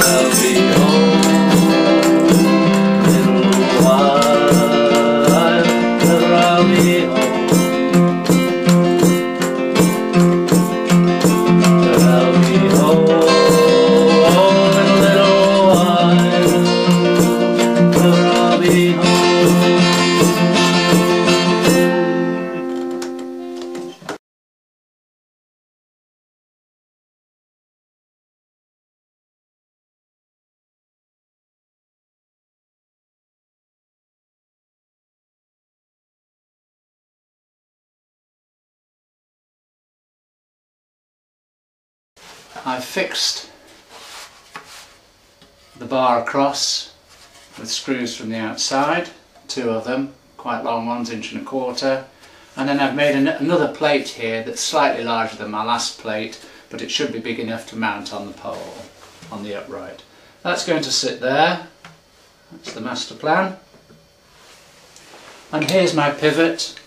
I'll be home in a little while, till I'll be home. Till I'll be home in a little while, till I'll be home. I've fixed the bar across with screws from the outside, 2 of them, quite long ones, 1.25 inches, and then I've made another plate here that's slightly larger than my last plate, but it should be big enough to mount on the pole, on the upright. That's going to sit there. That's the master plan. And here's my pivot.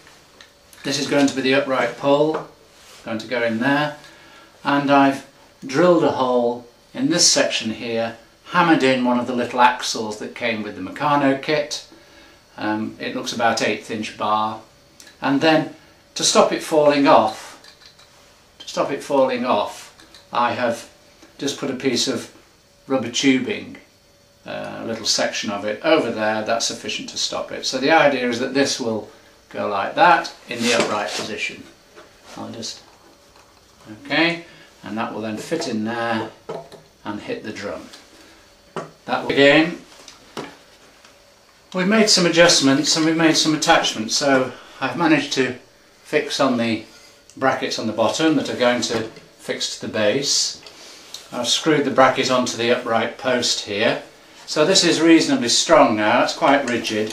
This is going to be the upright pole, going to go in there, and I've drilled a hole in this section here, hammered in one of the little axles that came with the Meccano kit. It looks about 1/8 inch bar, and then to stop it falling off, I have just put a piece of rubber tubing, a little section of it over there. That's sufficient to stop it. So the idea is that this will go like that in the upright position. Okay. And that will then fit in there and hit the drum. That will again. We've made some adjustments and we've made some attachments, so I've managed to fix on the brackets on the bottom that are going to fix to the base. I've screwed the bracket onto the upright post here, so this is reasonably strong now, it's quite rigid,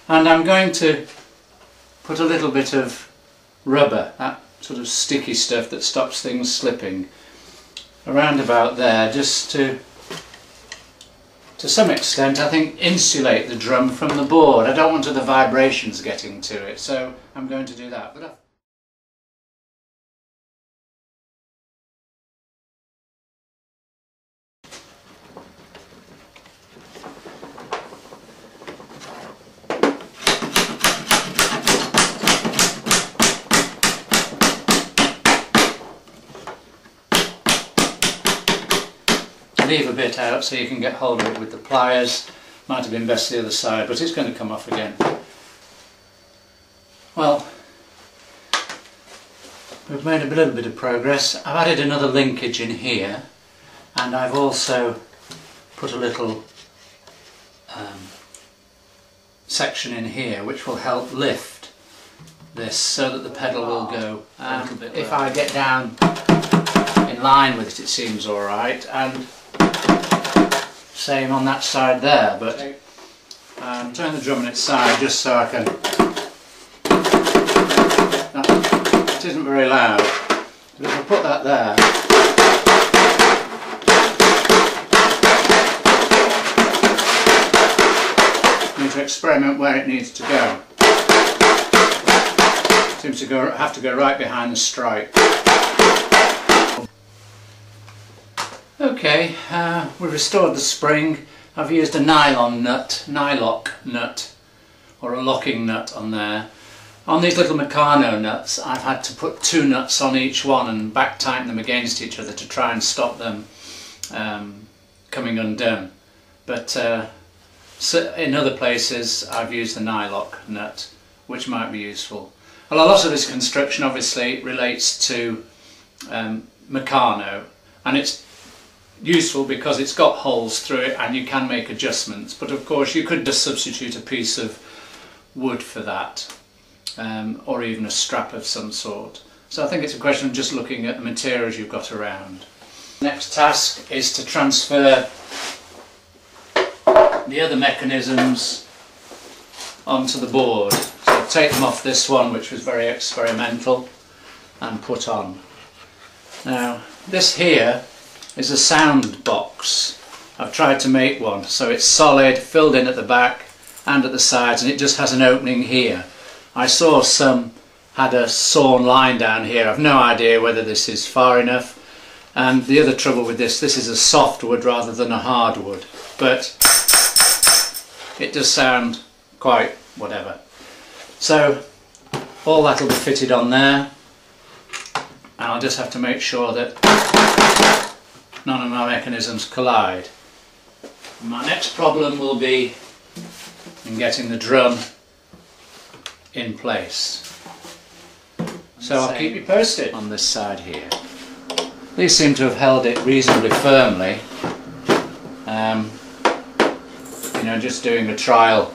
and I'm going to put a little bit of rubber, that sort of sticky stuff that stops things slipping, around about there, just to some extent I think insulate the drum from the board. I don't want the vibrations getting to it, so I'm going to do that. But leave a bit out so you can get hold of it with the pliers. Might have been best the other side, but it's going to come off again. Well, we've made a little bit of progress. I've added another linkage in here, and I've also put a little section in here which will help lift this so that the pedal will go a little bit. If I get down in line with it, it seems alright, and same on that side there, but turn the drum on its side just so I can. It isn't very loud, but if I put that there, I need to experiment where it needs to go. It seems to have to go right behind the stripe. Okay, we've restored the spring. I've used a nylock nut, or a locking nut on there. On these little Meccano nuts, I've had to put 2 nuts on each one and back tighten them against each other to try and stop them coming undone. But so in other places I've used the nylock nut, which might be useful. Well, a lot of this construction obviously relates to Meccano, and it's useful because it's got holes through it and you can make adjustments, but of course you could just substitute a piece of wood for that, or even a strap of some sort. So I think it's a question of just looking at the materials you've got around. Next task is to transfer the other mechanisms onto the board. So take them off this one, which was very experimental, and put on. Now this here is a sound box. I've tried to make one so it's solid, filled in at the back and at the sides, and it just has an opening here. I saw some had a sawn line down here. I've no idea whether this is far enough. And the other trouble with this is a soft wood rather than a hard wood, but it does sound quite whatever. So all that will be fitted on there, and I'll just have to make sure that none of my mechanisms collide. My next problem will be in getting the drum in place. So I'll keep you posted on this side here. These seem to have held it reasonably firmly. You know, just doing a trial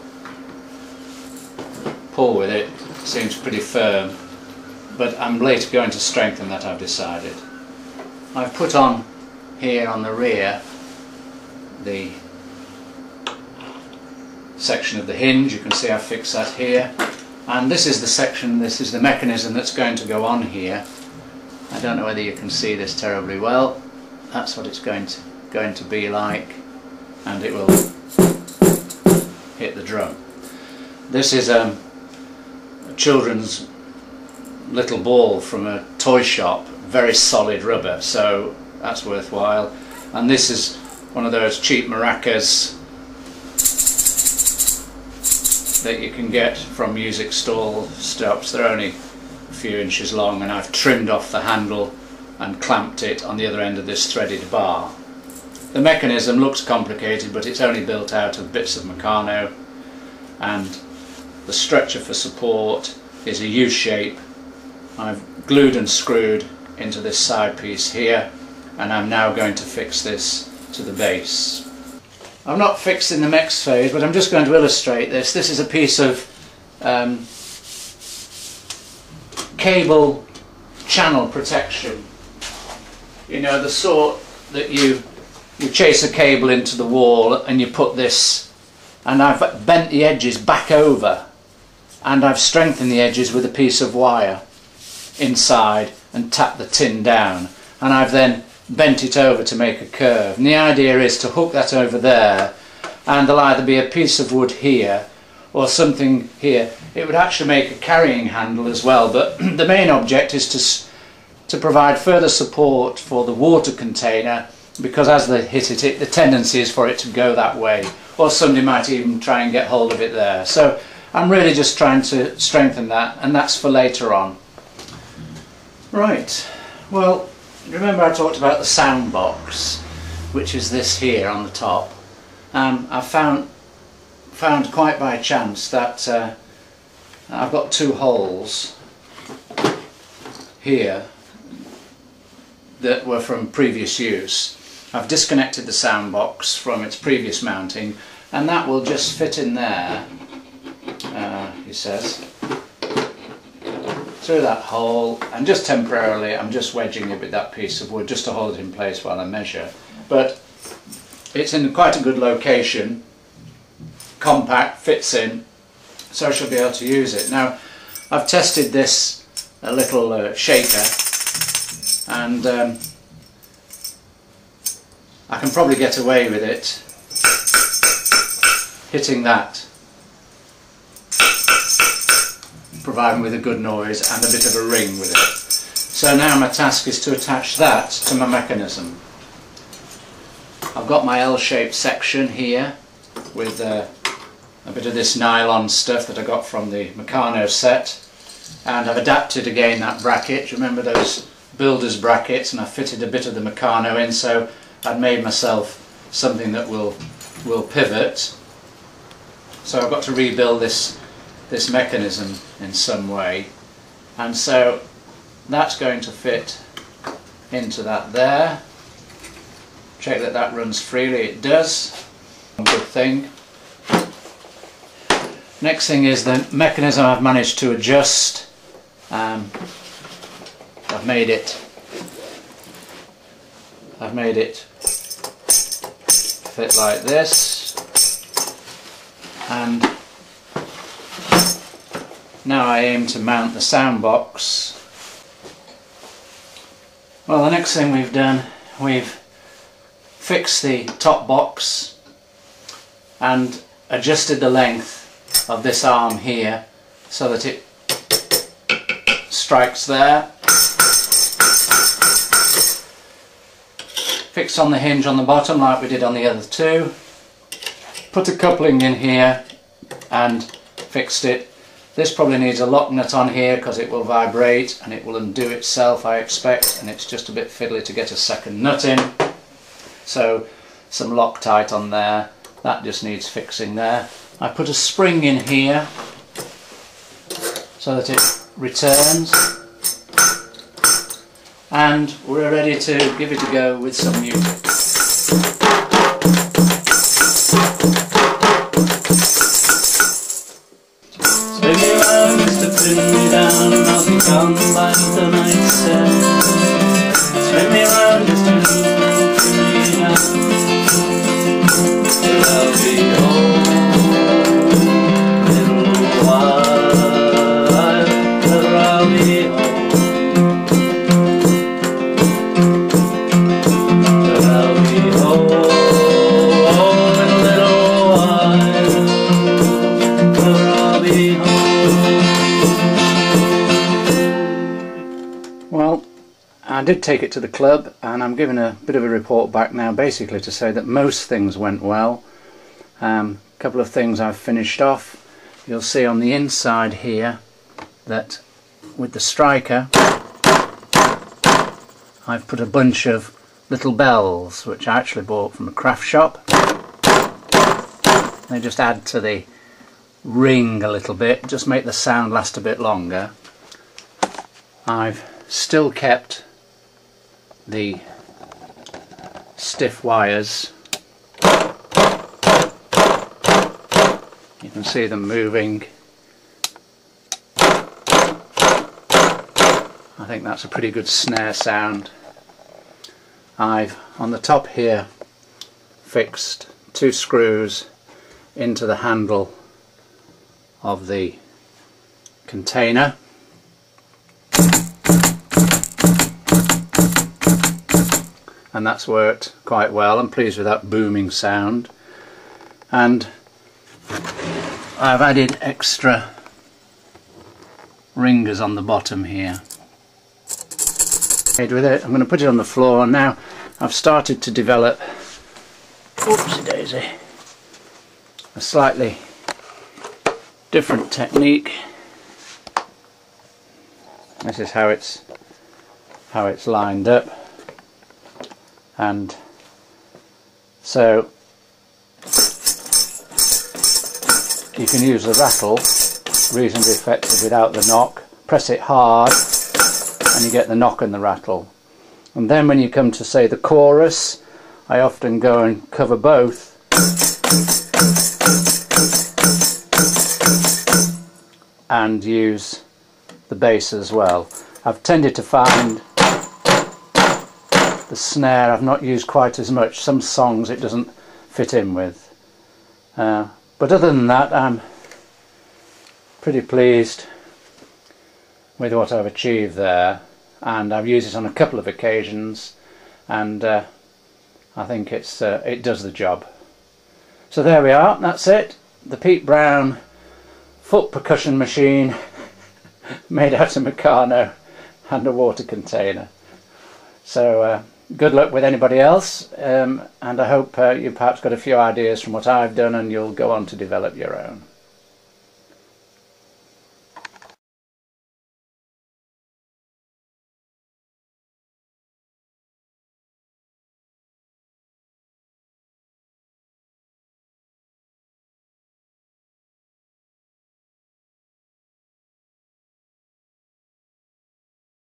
pull with it seems pretty firm, but I'm later going to strengthen that, I've decided. I've put on here on the rear the section of the hinge. You can see I've fixed that here, and this is the section, this is the mechanism that's going to go on here. I don't know whether you can see this terribly well. That's what it's going to be like, and it will hit the drum. This is a children's little ball from a toy shop, very solid rubber, so that's worthwhile. And this is one of those cheap maracas that you can get from music stall stops. They're only a few inches long, and I've trimmed off the handle and clamped it on the other end of this threaded bar. The mechanism looks complicated, but it's only built out of bits of Meccano, and the stretcher for support is a U-shape. I've glued and screwed into this side piece here, and I'm now going to fix this to the base. I'm not fixing the next phase, but I'm just going to illustrate this. This is a piece of cable channel protection. You know, the sort that you chase a cable into the wall and you put this, and I've bent the edges back over, and I've strengthened the edges with a piece of wire inside and tapped the tin down, and I've then bent it over to make a curve. And the idea is to hook that over there, and there'll either be a piece of wood here or something here. It would actually make a carrying handle as well, but the main object is to provide further support for the water container, because as they hit it, the tendency is for it to go that way, or somebody might even try and get hold of it there. So I'm really just trying to strengthen that, and that's for later on. Right, well, remember I talked about the sound box, which is this here on the top. I found quite by chance that I've got two holes here that were from previous use. I've disconnected the sound box from its previous mounting, and that will just fit in there, he says, through that hole, and just temporarily I'm just wedging it with that piece of wood just to hold it in place while I measure. But it's in quite a good location, compact, fits in, so I should be able to use it. Now I've tested this little shaker, and I can probably get away with it hitting that, providing with a good noise and a bit of a ring with it. So now my task is to attach that to my mechanism. I've got my L-shaped section here with a bit of this nylon stuff that I got from the Meccano set, and I've adapted again that bracket. Remember those builder's brackets, and I've fitted a bit of the Meccano in, so I've made myself something that will pivot. So I've got to rebuild this mechanism in some way, and so that's going to fit into that there. Check that that runs freely. It does. Good thing. Next thing is the mechanism I've managed to adjust. I've made it fit like this, and now I aim to mount the sound box. Well, the next thing we've done, we've fixed the top box and adjusted the length of this arm here so that it strikes there, fixed on the hinge on the bottom like we did on the other two. Put a coupling in here and fixed it. This probably needs a lock nut on here because it will vibrate and it will undo itself, I expect, and it's just a bit fiddly to get a second nut in. So some Loctite on there, that just needs fixing there. I put a spring in here so that it returns, and we're ready to give it a go with some music. Spin me round just to pin me down, and I'll be gone by the night's end. Spin me round just to pin me down, till I'll be home. Little while, till I'll be home. Till I'll be home in a little while, till I'll be home. Well, I did take it to the club, and I'm giving a bit of a report back now, basically to say that most things went well. A couple of things I've finished off. You'll see on the inside here that with the striker I've put a bunch of little bells which I actually bought from a craft shop. They just add to the ring a little bit, just make the sound last a bit longer. I've still kept the stiff wires. You can see them moving. I think that's a pretty good snare sound. I've on the top here fixed 2 screws into the handle of the container. And that's worked quite well. I'm pleased with that booming sound. And I've added extra ringers on the bottom here. With it, I'm going to put it on the floor, and now I've started to develop, oopsie daisy, a slightly different technique. This is how it's lined up, and so you can use the rattle reasonably effective without the knock. Press it hard and you get the knock and the rattle. And then when you come to say the chorus, I often go and cover both and use the bass as well. I've tended to find the snare I've not used quite as much. Some songs it doesn't fit in with. But other than that, I'm pretty pleased with what I've achieved there, and I've used it on a couple of occasions, and I think it does the job. So there we are, that's it. The Pete Brown foot percussion machine made out of Meccano and a water container. So good luck with anybody else, and I hope you perhaps got a few ideas from what I've done and you'll go on to develop your own.